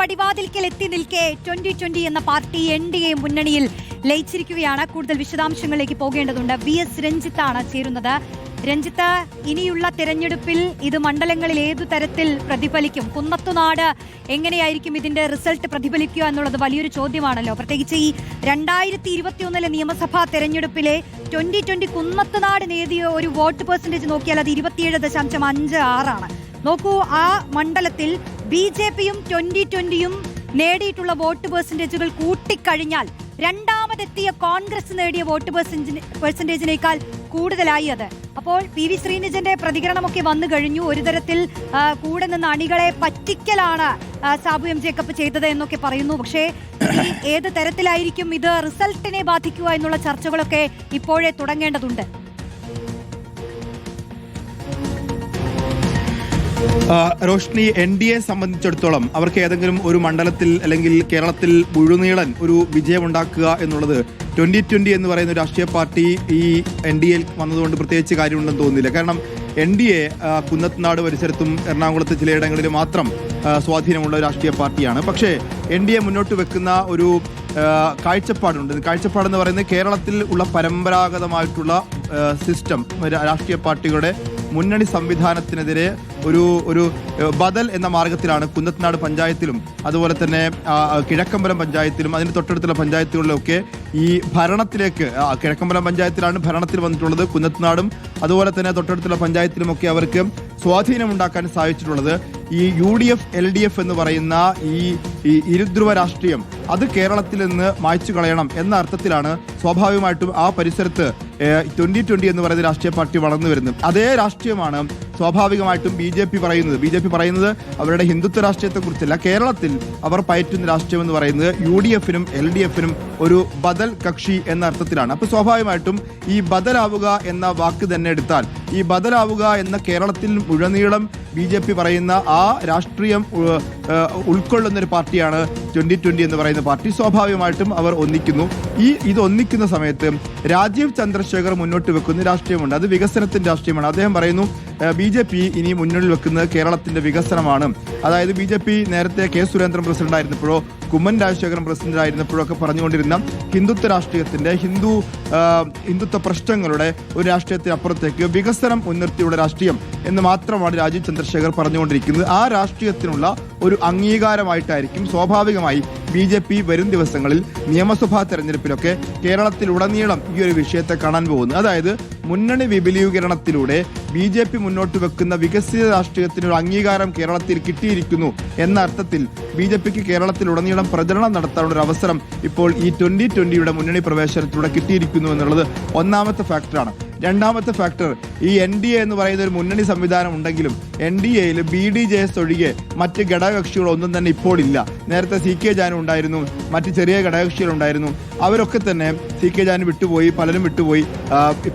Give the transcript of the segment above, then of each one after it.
പടിവാതിൽക്കൽ എത്തി നിൽക്കെ 2020 എന്ന പാർട്ടി NDA മുന്നണിയിൽ ലയിച്ചിരിക്കുകയാണ്. കൂടുതൽ വിശദാംശങ്ങളിലേക്ക് പോകേണ്ടതുണ്ട്. VS രഞ്ജിത്താണ് ചേരുന്നത്. രഞ്ജിത്ത്, ഇനിയുള്ള തെരഞ്ഞെടുപ്പിൽ ഇത് മണ്ഡലങ്ങളിൽ ഏതു തരത്തിൽ പ്രതിഫലിക്കും? കുന്നത്തുനാട് എങ്ങനെയായിരിക്കും ഇതിന്റെ റിസൾട്ട് പ്രതിഫലിക്കുക എന്നുള്ളത് വലിയൊരു ചോദ്യമാണല്ലോ. പ്രത്യേകിച്ച് ഈ 2021 നിയമസഭാ തെരഞ്ഞെടുപ്പിലെ 2020 കുന്നത്തുനാട് നേടിയ ഒരു വോട്ട് പെർസെന്റേജ് നോക്കിയാൽ അത് 27.56 നോക്കൂ. ആ മണ്ഡലത്തിൽ BJPയും 2020യും നേടിയിട്ടുള്ള വോട്ട് പെർസെന്റേജുകൾ കൂട്ടിക്കഴിഞ്ഞാൽ രണ്ടാമതെത്തിയ കോൺഗ്രസ് നേടിയ വോട്ട് പെർസെന്റേജിനേക്കാൾ കൂടുതലായി അത്. അപ്പോൾ PV ശ്രീനിജന്റെ പ്രതികരണമൊക്കെ വന്നു കഴിഞ്ഞു. ഒരു തരത്തിൽ കൂടെ നിന്ന് അണികളെ പറ്റിക്കലാണ് സാബു M ജേക്കബ് ചെയ്തത് എന്നൊക്കെ പറയുന്നു. പക്ഷേ ഏത് തരത്തിലായിരിക്കും ഇത് റിസൾട്ടിനെ ബാധിക്കുക എന്നുള്ള ചർച്ചകളൊക്കെ ഇപ്പോഴേ തുടങ്ങേണ്ടതുണ്ട്. റോഷ്നി, NDA സംബന്ധിച്ചിടത്തോളം അവർക്ക് ഏതെങ്കിലും ഒരു മണ്ഡലത്തിൽ അല്ലെങ്കിൽ കേരളത്തിൽ മുഴുനീളൻ ഒരു വിജയമുണ്ടാക്കുക എന്നുള്ളത് 2020 എന്ന് പറയുന്ന ഒരു രാഷ്ട്രീയ പാർട്ടി ഈ NDA വന്നതുകൊണ്ട് പ്രത്യേകിച്ച് കാര്യമുണ്ടെന്ന് തോന്നുന്നില്ല. കാരണം NDA കുന്നത്തുനാട് പരിസരത്തും എറണാകുളത്ത് ചിലയിടങ്ങളിൽ മാത്രം സ്വാധീനമുള്ള രാഷ്ട്രീയ പാർട്ടിയാണ്. പക്ഷേ NDA മുന്നോട്ട് വെക്കുന്ന ഒരു കാഴ്ചപ്പാടുണ്ട്. കാഴ്ചപ്പാടെന്ന് പറയുന്നത് കേരളത്തിൽ ഉള്ള പരമ്പരാഗതമായിട്ടുള്ള സിസ്റ്റം, രാഷ്ട്രീയ പാർട്ടികളുടെ മുന്നണി സംവിധാനത്തിനെതിരെ ഒരു ബദൽ എന്ന മാർഗത്തിലാണ് കുന്നത്തുനാട് പഞ്ചായത്തിലും അതുപോലെ തന്നെ കിഴക്കമ്പലം പഞ്ചായത്തിലും അതിന് തൊട്ടടുത്തുള്ള പഞ്ചായത്തുകളിലൊക്കെ ഈ ഭരണത്തിലേക്ക്, കിഴക്കമ്പലം പഞ്ചായത്തിലാണ് ഭരണത്തിൽ വന്നിട്ടുള്ളത്. കുന്നത്തുനാടും അതുപോലെ തന്നെ തൊട്ടടുത്തുള്ള പഞ്ചായത്തിലുമൊക്കെ അവർക്ക് സ്വാധീനമുണ്ടാക്കാൻ സാധിച്ചിട്ടുള്ളത്. ഈ UDF LDF എന്ന് പറയുന്ന ഈ ഇരുധ്രുവ രാഷ്ട്രീയം അത് കേരളത്തിൽ നിന്ന് മായ്ച്ചു കളയണം എന്ന അർത്ഥത്തിലാണ് സ്വാഭാവികമായിട്ടും ആ പരിസരത്ത് 2020 എന്ന് പറയുന്ന രാഷ്ട്രീയ പാർട്ടി വളർന്നു വരുന്നത്. അതേ രാഷ്ട്രീയമാണ് സ്വാഭാവികമായിട്ടും BJP പറയുന്നത് അവരുടെ ഹിന്ദുത്വ രാഷ്ട്രീയത്തെക്കുറിച്ചല്ല. കേരളത്തിൽ അവർ പയറ്റുന്ന രാഷ്ട്രീയം എന്ന് പറയുന്നത് UDFനും LDFനും ഒരു ബദൽ കക്ഷി എന്ന അർത്ഥത്തിലാണ്. അപ്പോൾ സ്വാഭാവികമായിട്ടും ഈ ബദലാവുക എന്ന വാക്ക് തന്നെ എടുത്താൽ, ഈ ബദലാവുക എന്ന കേരളത്തിൽ മുഴുനീളം BJP പറയുന്ന ആ രാഷ്ട്രീയം ഉൾക്കൊള്ളുന്ന ഒരു പാർട്ടിയാണ് 2020 എന്ന് പറയുന്ന പാർട്ടി. സ്വാഭാവികമായിട്ടും അവർ ഒന്നിക്കുന്നു. ഇത് ഒന്നിക്കുന്ന സമയത്ത് രാജീവ് ചന്ദ്രശേഖർ മുന്നോട്ട് വെക്കുന്ന രാഷ്ട്രീയമുണ്ട്. അത് വികസനത്തിന്റെ രാഷ്ട്രീയമാണ്. അദ്ദേഹം പറയുന്നു BJP ഇനി മുന്നിൽ വെക്കുന്നത് കേരളത്തിന്റെ വികസനമാണ്. അതായത് BJP നേരത്തെ K സുരേന്ദ്രൻ പ്രസിഡന്റ് ആയിരുന്നപ്പോഴോ കുമ്മൻ രാജശേഖരൻ പ്രസിഡന്റ് ആയിരുന്നപ്പോഴോ ഒക്കെ പറഞ്ഞുകൊണ്ടിരുന്ന ഹിന്ദുത്വ രാഷ്ട്രീയത്തിന്റെ ഹിന്ദുത്വ പ്രശ്നങ്ങളുടെ ഒരു രാഷ്ട്രീയത്തിനപ്പുറത്തേക്ക് വികസനം മുൻനിർത്തിയുള്ള രാഷ്ട്രീയം എന്ന് മാത്രമാണ് രാജീവ് ചന്ദ്രശേഖർ പറഞ്ഞുകൊണ്ടിരിക്കുന്നത്. ആ രാഷ്ട്രീയത്തിനുള്ള ഒരു അംഗീകാരമായിട്ടായിരിക്കും സ്വാഭാവികമായി BJP വരും ദിവസങ്ങളിൽ നിയമസഭാ തെരഞ്ഞെടുപ്പിലൊക്കെ കേരളത്തിലുടനീളം ഈ ഒരു വിഷയത്തെ കാണാൻ പോകുന്നത്. അതായത് മുന്നണി വിപുലീകരണത്തിലൂടെ BJP മുന്നോട്ട് വെക്കുന്ന വികസിത രാഷ്ട്രീയത്തിനൊരു അംഗീകാരം കേരളത്തിൽ കിട്ടിയിരിക്കുന്നു എന്ന അർത്ഥത്തിൽ BJPക്ക് കേരളത്തിലുടനീളം പ്രചരണം നടത്താനുള്ള ഒരു അവസരം ഇപ്പോൾ ഈ 2020യുടെ മുന്നണി പ്രവേശനത്തിലൂടെ കിട്ടിയിരിക്കുന്നു എന്നുള്ളത് ഒന്നാമത്തെ ഫാക്ടറാണ്. രണ്ടാമത്തെ ഫാക്ടർ, ഈ NDA എന്ന് പറയുന്ന ഒരു മുന്നണി സംവിധാനം ഉണ്ടെങ്കിലും NDAയിൽ BDJS ഒഴികെ മറ്റ് ഘടകകക്ഷികളൊന്നും തന്നെ ഇപ്പോൾ ഇല്ല. നേരത്തെ CK ജാനു ഉണ്ടായിരുന്നു, മറ്റ് ചെറിയ ഘടകകക്ഷികളുണ്ടായിരുന്നു. അവരൊക്കെ തന്നെ CK ജാനു വിട്ടുപോയി, പലരും വിട്ടുപോയി,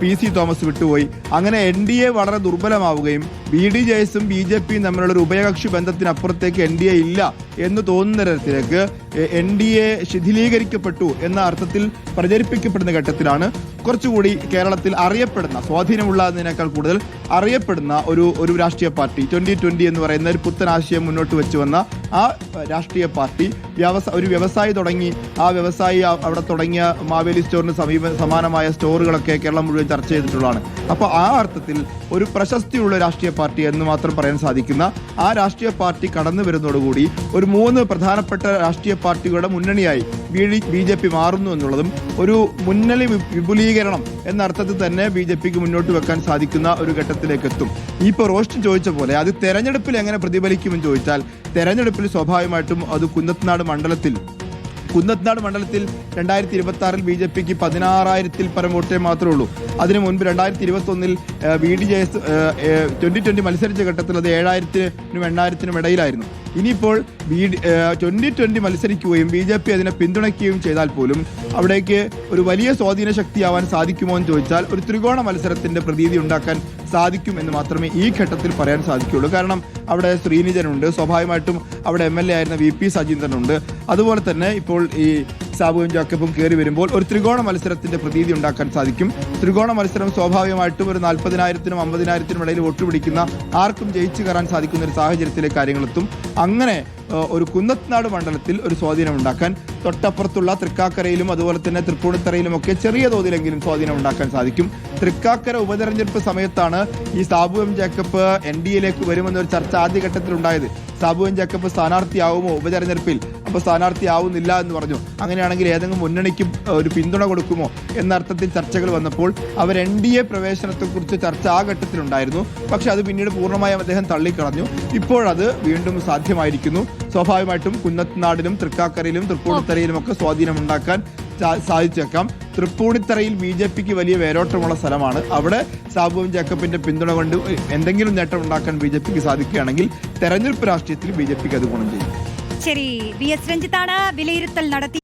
PC തോമസ് വിട്ടുപോയി. അങ്ങനെ NDA വളരെ ദുർബലമാവുകയും BDJSും BJPയും തമ്മിലുള്ള ഒരു ഉഭയകക്ഷി ബന്ധത്തിനപ്പുറത്തേക്ക് NDA ഇല്ല എന്ന് തോന്നുന്ന തരത്തിലേക്ക് NDA ശിഥിലീകരിക്കപ്പെട്ടു എന്ന അർത്ഥത്തിൽ പ്രചരിപ്പിക്കപ്പെടുന്ന ഘട്ടത്തിലാണ് കുറച്ചുകൂടി കേരളത്തിൽ അറിയപ്പെടുന്ന, സ്വാധീനമുള്ളതിനേക്കാൾ കൂടുതൽ അറിയപ്പെടുന്ന ഒരു രാഷ്ട്രീയ പാർട്ടി 2020 എന്ന് പറയുന്ന ഒരു പുത്തൻ ആശയം മുന്നോട്ട് വെച്ച് വന്ന ആ രാഷ്ട്രീയ പാർട്ടി ഒരു വ്യവസായി തുടങ്ങി. ആ വ്യവസായി അവിടെ തുടങ്ങിയ മാവേലി സ്റ്റോറിന് സമാനമായ സ്റ്റോറുകളൊക്കെ കേരളം മുഴുവൻ ചർച്ച ചെയ്തിട്ടുള്ളതാണ്. അപ്പോൾ ആ അർത്ഥത്തിൽ ഒരു പ്രശസ്തിയുള്ള രാഷ്ട്രീയ പാർട്ടി എന്ന് മാത്രം പറയാൻ സാധിക്കുന്ന ആ രാഷ്ട്രീയ പാർട്ടി കടന്നു വരുന്നതോടുകൂടി ഒരു 3 പ്രധാനപ്പെട്ട രാഷ്ട്രീയ പാർട്ടികളുടെ മുന്നണിയായി BJP മാറുന്നു എന്നുള്ളതും ഒരു മുന്നണി വിപുലീകരണം എന്ന അർത്ഥത്തിൽ തന്നെ BJPക്ക് മുന്നോട്ട് വെക്കാൻ സാധിക്കുന്ന ഒരു ഘട്ടത്തിലേക്ക് എത്തും. ഇപ്പോൾ റോസ്റ്റ് ചോദിച്ച പോലെ അത് തെരഞ്ഞെടുപ്പിൽ എങ്ങനെ പ്രതിഫലിക്കുമെന്ന് ചോദിച്ചാൽ, തെരഞ്ഞെടുപ്പിൽ സ്വാഭാവികമായിട്ടും അത് കുന്നത്തുനാട് മണ്ഡലത്തിൽ 2026 BJPക്ക് 16,000-ൽ പരം വോട്ടേ മാത്രമേ ഉള്ളൂ. അതിനു മുൻപ് 2021 BDJS 2020 മത്സരിച്ച ഘട്ടത്തിൽ അത് 7,000-നും 8,000-നും ഇടയിലായിരുന്നു. ഇനിയിപ്പോൾ 2020 മത്സരിക്കുകയും BJP അതിനെ പിന്തുണയ്ക്കുകയും ചെയ്താൽ പോലും അവിടേക്ക് ഒരു വലിയ സ്വാധീന ശക്തിയാവാൻ സാധിക്കുമോ എന്ന് ചോദിച്ചാൽ ഒരു ത്രികോണ മത്സരത്തിന്റെ പ്രതീതി ഉണ്ടാക്കാൻ സാധിക്കും എന്ന് മാത്രമേ ഈ ഘട്ടത്തിൽ പറയാൻ സാധിക്കുകയുള്ളൂ. കാരണം അവിടെ ശ്രീനിജനുണ്ട്, സ്വാഭാവികമായിട്ടും അവിടെ MLA ആയിരുന്ന VP സജീന്ദ്രനുണ്ട്, അതുപോലെ തന്നെ ഇപ്പോൾ ഈ സാബുവും ജേക്കബും കയറി വരുമ്പോൾ ഒരു ത്രികോണ മത്സരത്തിന്റെ പ്രതീതി ഉണ്ടാക്കാൻ സാധിക്കും. ത്രികോണ മത്സരം സ്വാഭാവികമായിട്ടും ഒരു 40,000-നും 50,000-നും ഇടയിൽ വോട്ട് പിടിക്കുന്ന ആർക്കും ജയിച്ചു കയറാൻ സാധിക്കുന്ന ഒരു സാഹചര്യത്തിലേക്ക് കാര്യങ്ങളെത്തും. അങ്ങനെ ഒരു കുന്നത്നാട് മണ്ഡലത്തിൽ ഒരു സ്വാധീനം ഉണ്ടാക്കാൻ തൊട്ടപ്പുറത്തുള്ള തൃക്കാക്കരയിലും അതുപോലെ തന്നെ തൃപ്പൂണിത്തറയിലും ഒക്കെ ചെറിയ തോതിലെങ്കിലും സ്വാധീനം ഉണ്ടാക്കാൻ സാധിക്കും. തൃക്കാക്കര ഉപതെരഞ്ഞെടുപ്പ് സമയത്താണ് ഈ സാബു എം ജേക്കബ് NDAയിലേക്ക് വരുമെന്നൊരു ചർച്ച ആദ്യഘട്ടത്തിൽ ഉണ്ടായത്. സാബു എം ജേക്കബ് സ്ഥാനാർത്ഥിയാവുമോ ഉപതെരഞ്ഞെടുപ്പിൽ? അപ്പോൾ സ്ഥാനാർത്ഥിയാവുന്നില്ല എന്ന് പറഞ്ഞു. അങ്ങനെയാണെങ്കിൽ ഏതെങ്കിലും മുന്നണിക്ക് ഒരു പിന്തുണ കൊടുക്കുമോ എന്ന അർത്ഥത്തിൽ ചർച്ചകൾ വന്നപ്പോൾ അവർ NDA പ്രവേശനത്തെക്കുറിച്ച് ചർച്ച ആ ഘട്ടത്തിലുണ്ടായിരുന്നു. പക്ഷെ അത് പിന്നീട് പൂർണ്ണമായും അദ്ദേഹം തള്ളിക്കളഞ്ഞു. ഇപ്പോഴത് വീണ്ടും സാധ്യമായിരിക്കുന്നു. സ്വാഭാവികമായിട്ടും കുന്നത്നാടിലും തൃക്കാക്കരയിലും തൃപ്പൂണിത്തറയിലും ഒക്കെ സ്വാധീനം ഉണ്ടാക്കാൻ സാധിച്ചേക്കാം. തൃപ്പൂണിത്തറയിൽ BJPക്ക് വലിയ വേരോട്ടമുള്ള സ്ഥലമാണ്. അവിടെ സാബു ജേക്കബിന്റെ പിന്തുണ കൊണ്ട് എന്തെങ്കിലും നേട്ടം ഉണ്ടാക്കാൻ BJPക്ക് സാധിക്കുകയാണെങ്കിൽ തെരഞ്ഞെടുപ്പ് രാഷ്ട്രീയത്തിൽ BJPക്ക് അത് ഗുണം ചെയ്യും. ശരി, VS രഞ്ജിത്താണ് വിലയിരുത്തൽ നടത്തി.